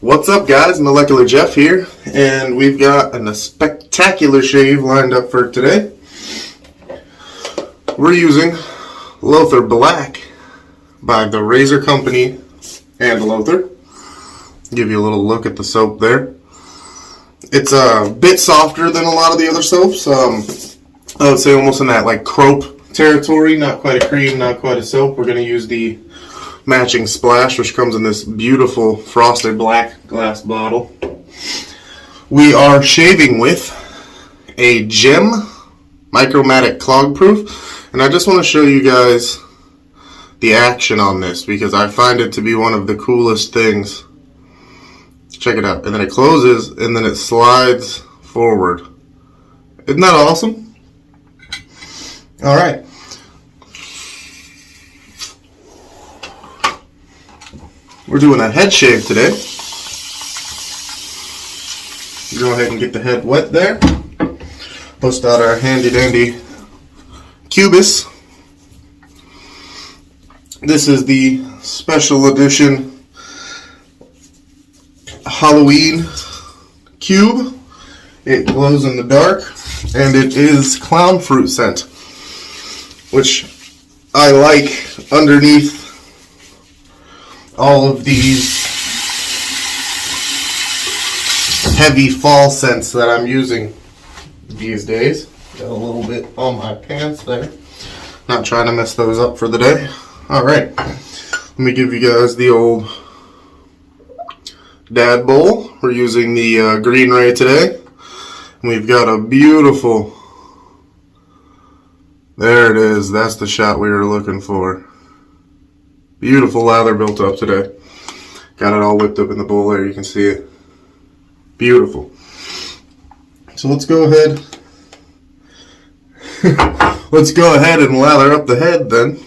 What's up, guys? Molecular Jeff here, and we've got a spectacular shave lined up for today. We're using Lothur Black by the Razor Company and Lothur. Give you a little look at the soap there. It's a bit softer than a lot of the other soaps. I would say almost in that like crope territory, not quite a cream, not quite a soap. We're going to use the matching splash, which comes in this beautiful frosted black glass bottle. We are shaving with a gem Micromatic Clog Pruf, and I just want to show you guys the action on this because I find it to be one of the coolest things. Check it out. And then it closes and then it slides forward. Isn't that awesome? Alright. We're doing a head shave today. Go ahead and get the head wet there. Bust out our handy dandy Cubis. This is the special edition Halloween cube. It glows in the dark and it is clown fruit scent, which I like underneath all of these heavy fall scents that I'm using these days. Got a little bit on my pants there. Not trying to mess those up for the day. Alright, let me give you guys the old dad bowl. We're using the Green Ray today. And we've got a beautiful, there it is, that's the shot we were looking for. Beautiful lather built up today. Got it all whipped up in the bowl there, you can see it. Beautiful. So let's go ahead. Let's go ahead and lather up the head then.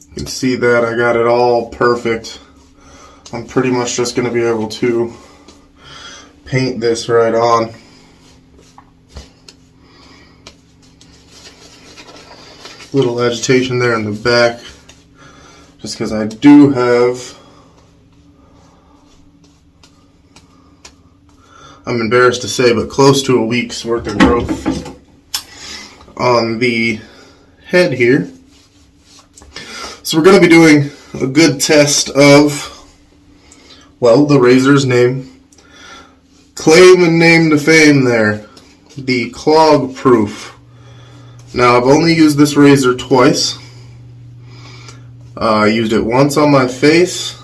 You can see that I got it all perfect. I'm pretty much just going to be able to paint this right on. Little agitation there in the back, just because I do have, I'm embarrassed to say, but close to a week's worth of growth on the head here. So we're going to be doing a good test of, well, the razor's name. Claim and name to fame there, the Clog Pruf. Now, I've only used this razor twice. I used it once on my face,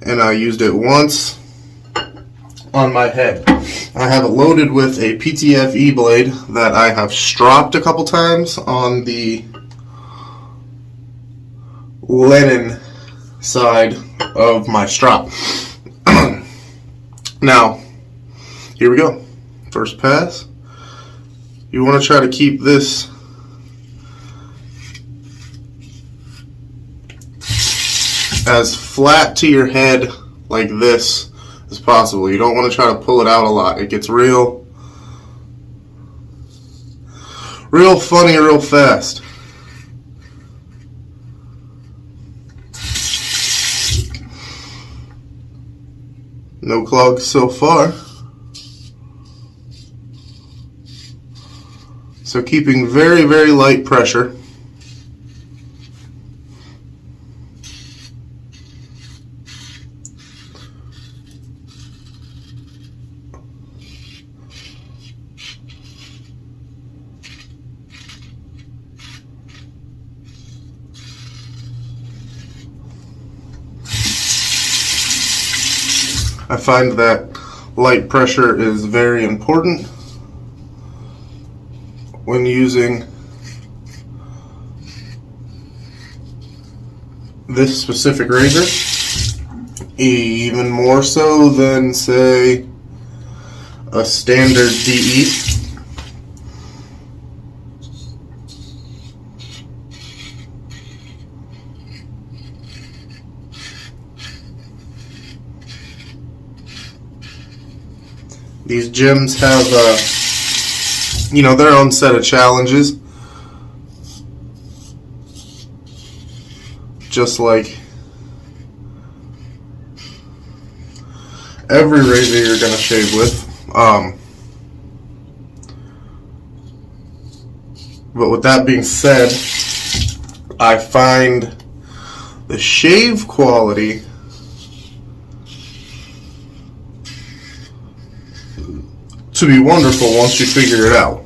and I used it once on my head. I have it loaded with a PTFE blade that I have stropped a couple times on the linen side of my strop. Now, here we go. First pass. You want to try to keep this as flat to your head like this as possible. You don't want to try to pull it out a lot. It gets real funny real fast. No clogs so far. So keeping very, very light pressure. I find that light pressure is very important when using this specific razor, even more so than, say, a standard DE. These gyms have, their own set of challenges. just like every razor you're going to shave with. But with that being said, I find the shave quality to be wonderful once you figure it out.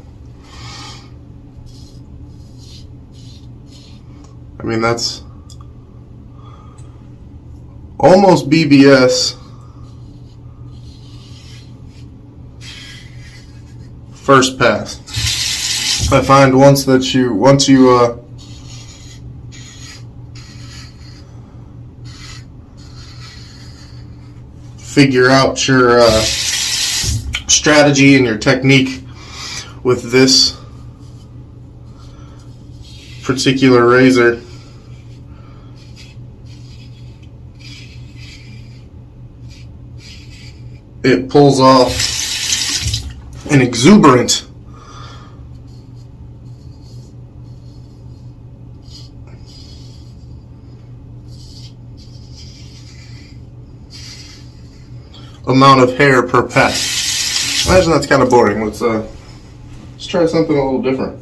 I mean, that's almost BBS first pass. I find once you figure out your strategy and your technique with this particular razor, it pulls off an exuberant amount of hair per pass. Imagine that's kind of boring. Let's try something a little different.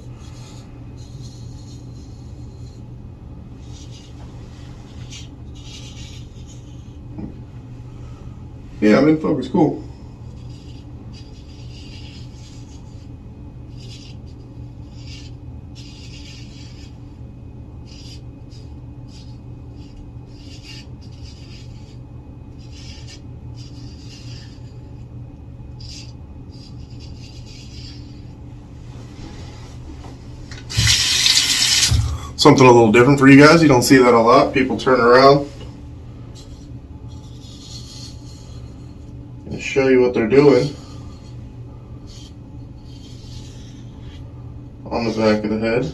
Yeah, I'm in focus. Cool. Something a little different for you guys. You don't see that a lot. People turn around and show you what they're doing on the back of the head.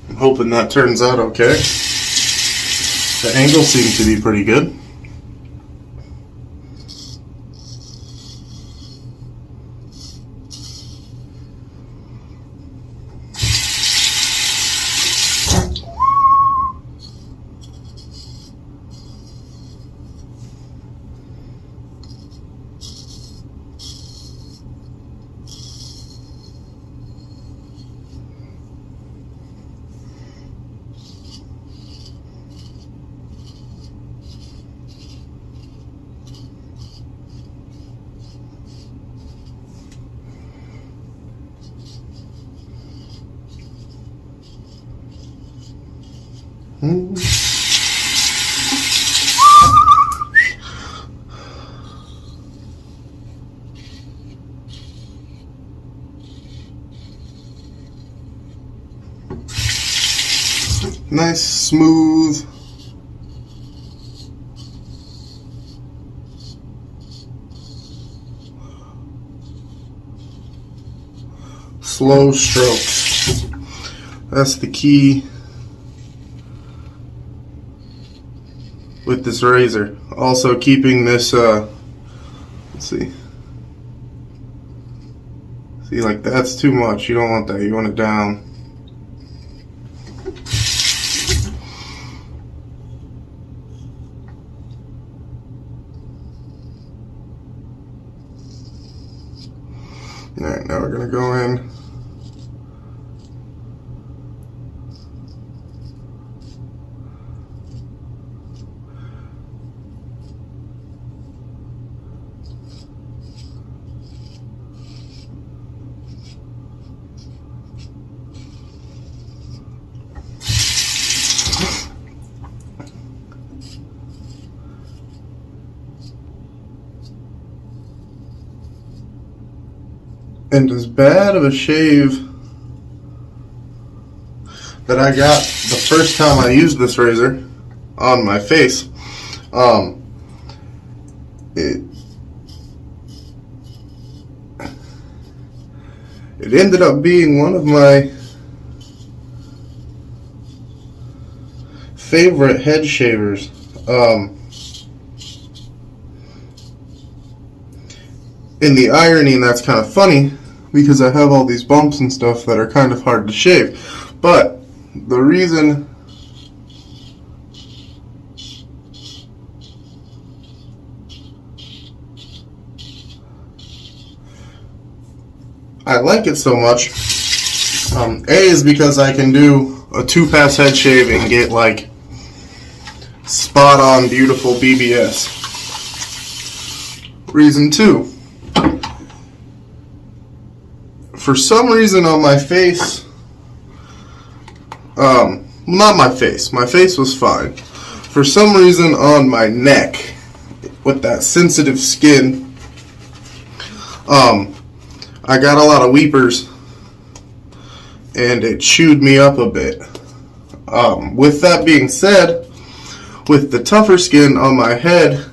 I'm hoping that turns out okay. The angle seems to be pretty good. Nice, smooth. Slow strokes. That's the key with this razor. Also keeping this, let's see. See, like that's too much. You don't want that. You want it down. Alright, now we're going to go in. And as bad of a shave that I got the first time I used this razor on my face, it ended up being one of my favorite head shavers. And the irony, and that's kind of funny, because I have all these bumps and stuff that are kind of hard to shave. But the reason I like it so much, A, is because I can do a 2-pass head shave and get like spot on beautiful BBS. Reason 2, for some reason on my face, not my face was fine. For some reason on my neck, with that sensitive skin, I got a lot of weepers, and it chewed me up a bit. With that being said, with the tougher skin on my head,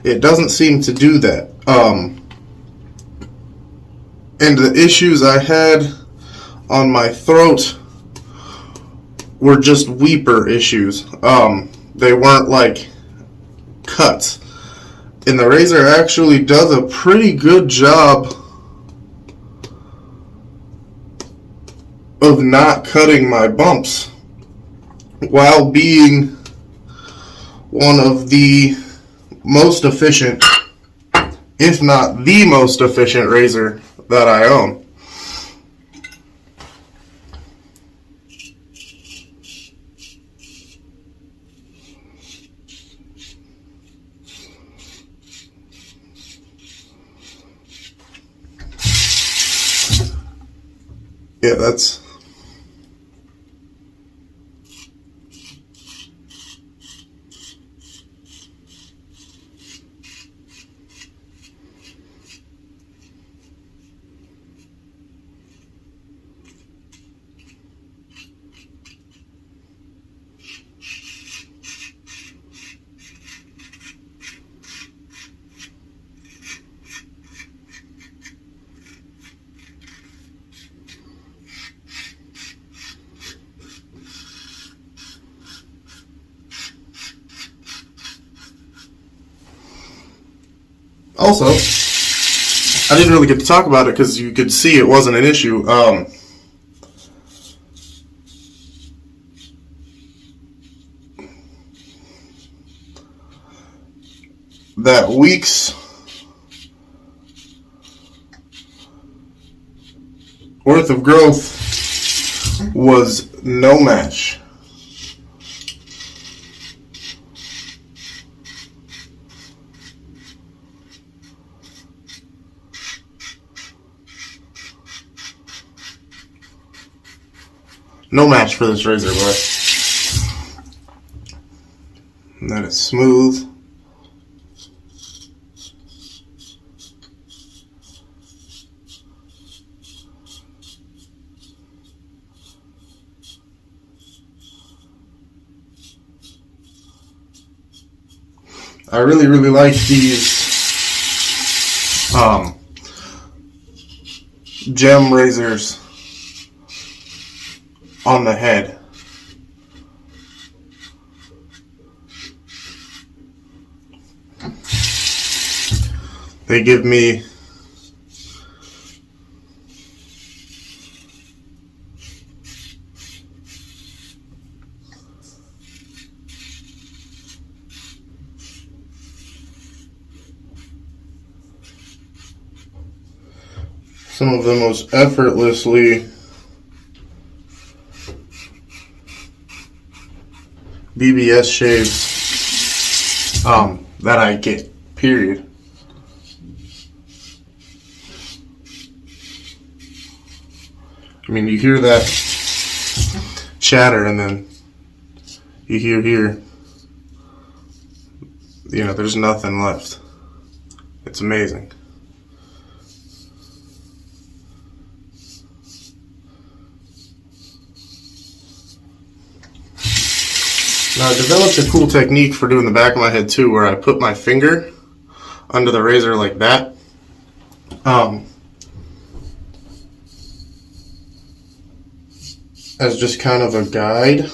it doesn't seem to do that. And the issues I had on my throat were just weeper issues. They weren't like cuts. And the razor actually does a pretty good job of not cutting my bumps while being one of the most efficient, if not the most efficient razor that I own. Yeah, that's also, I didn't really get to talk about it because you could see it wasn't an issue. That week's worth of growth was no match. No match for this razor, boy. And that is smooth. I really like these gem razors on the head. They give me some of the most effortlessly BBS shaves that I get, period. I mean, you hear that chatter and then you hear here, you know, there's nothing left. It's amazing. Now, I developed a cool technique for doing the back of my head too, where I put my finger under the razor like that. As just kind of a guide.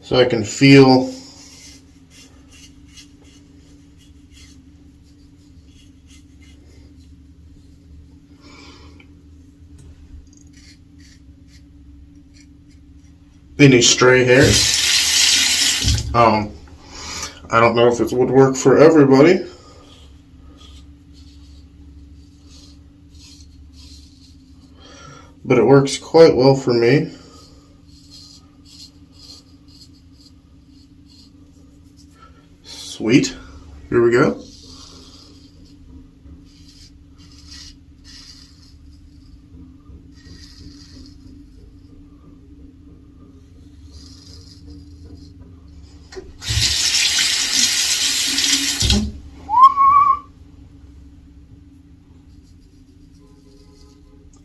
so I can feel any stray hairs. I don't know if it would work for everybody, but it works quite well for me. Sweet. Here we go.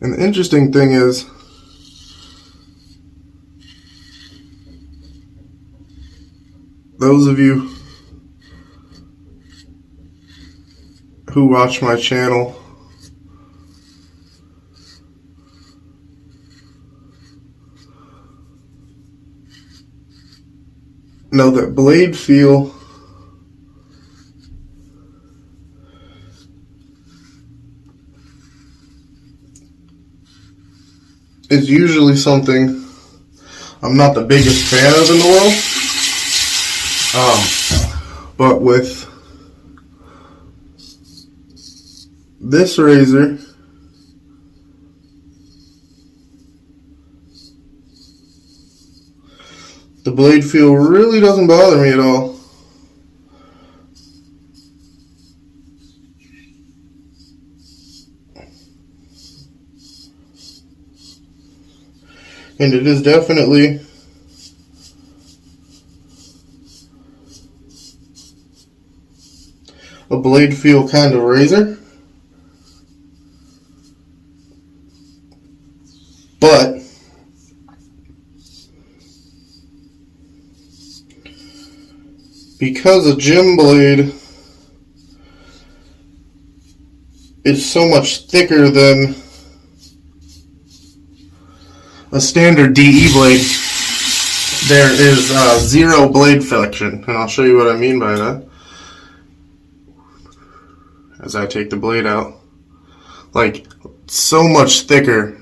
And the interesting thing is, those of you who watch my channel know that blade feel is usually something I'm not the biggest fan of in the world. But with this razor, the blade feel really doesn't bother me at all. And it is definitely a blade feel kind of razor. But because a gym blade is so much thicker than a standard DE blade, there is zero blade flexion, and I'll show you what I mean by that as I take the blade out. Like, so much thicker,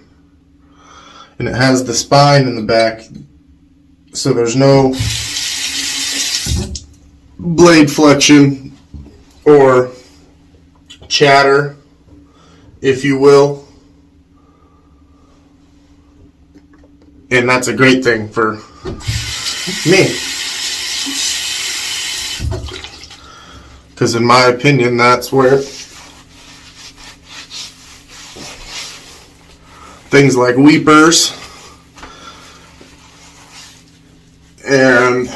and it has the spine in the back, so there's no blade flexion or chatter, if you will. And that's a great thing for me, because in my opinion, that's where things like weepers and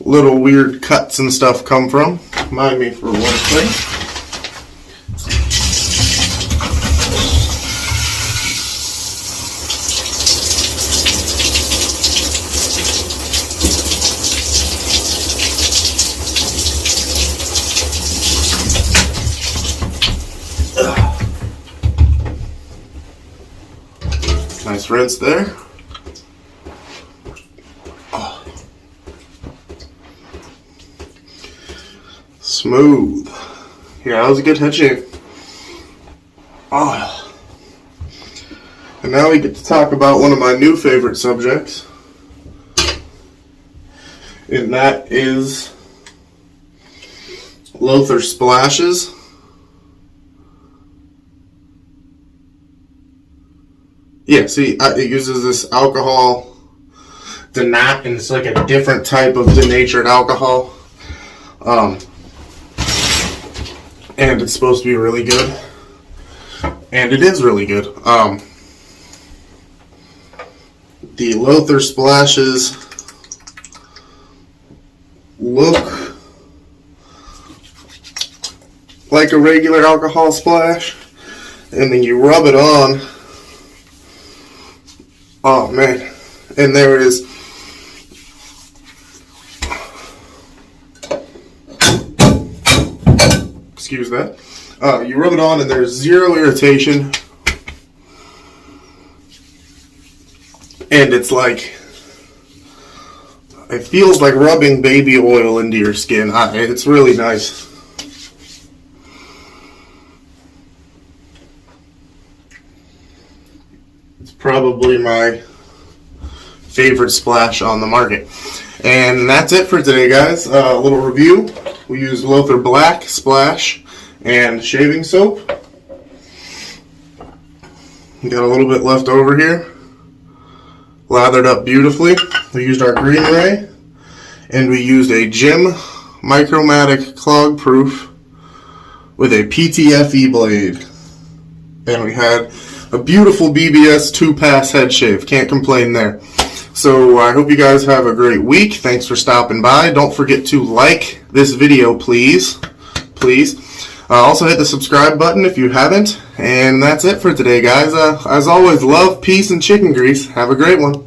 little weird cuts and stuff come from. Mind me for one thing. Nice rinse there. Oh. Smooth. Yeah, that was a good head shave. Oh. And now we get to talk about one of my new favorite subjects. And that is Lothur splashes. Yeah, see, it uses this alcohol denat, and it's like a different type of denatured alcohol. And it's supposed to be really good. And it is really good. The Lothur splashes look like a regular alcohol splash, and then you rub it on. Oh man, and there is excuse that. You rub it on and there's zero irritation, and it's like it feels like rubbing baby oil into your skin. It's really nice. It's probably my favorite splash on the market. And that's it for today, guys. A little review. We use Lothur Black Splash and shaving soap. Got a little bit left over here. Lathered up beautifully. We used our green ray, and we used a Gym Micromatic Clog Pruf with a PTFE blade. And we had a beautiful BBS 2-pass head shave. Can't complain there. So I hope you guys have a great week. Thanks for stopping by. Don't forget to like this video, please. Also hit the subscribe button if you haven't. And that's it for today, guys. As always, love, peace, and chicken grease. Have a great one.